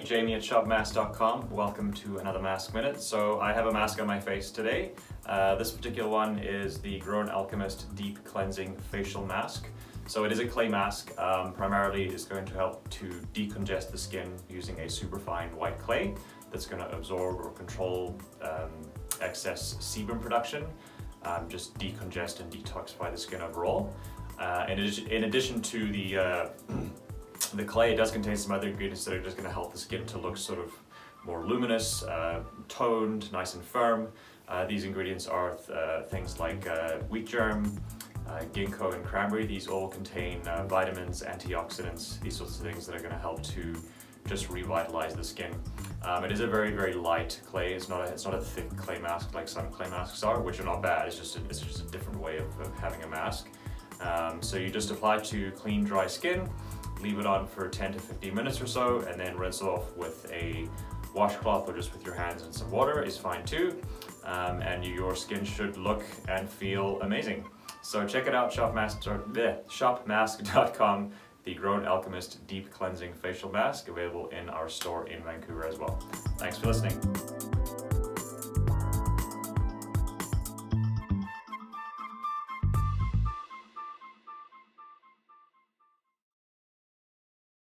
Jamie at shopmasque.com. Welcome to another Mask Minute. So I have a mask on my face today. This particular one is the Grown Alchemist Deep Cleansing Facial Mask. So it is a clay mask. Primarily it's going to help to decongest the skin using a superfine white clay that's going to absorb or control excess sebum production, just decongest and detoxify the skin overall. In addition to the clay, it does contain some other ingredients that are just going to help the skin to look sort of more luminous, toned, nice and firm. These ingredients are things like wheat germ, ginkgo and cranberry. These all contain vitamins, antioxidants, these sorts of things that are going to help to just revitalize the skin. It is a very, very light clay. It's not a thick clay mask like some clay masks are, which are not bad. It's just a different way of having a mask. So you just apply to clean, dry skin, leave it on for 10 to 15 minutes or so, and then rinse off with a washcloth or just with your hands and some water is fine too. And your skin should look and feel amazing. So check it out, shopmasque.com, the Grown Alchemist Deep Cleansing Facial Mask, available in our store in Vancouver as well. Thanks for listening.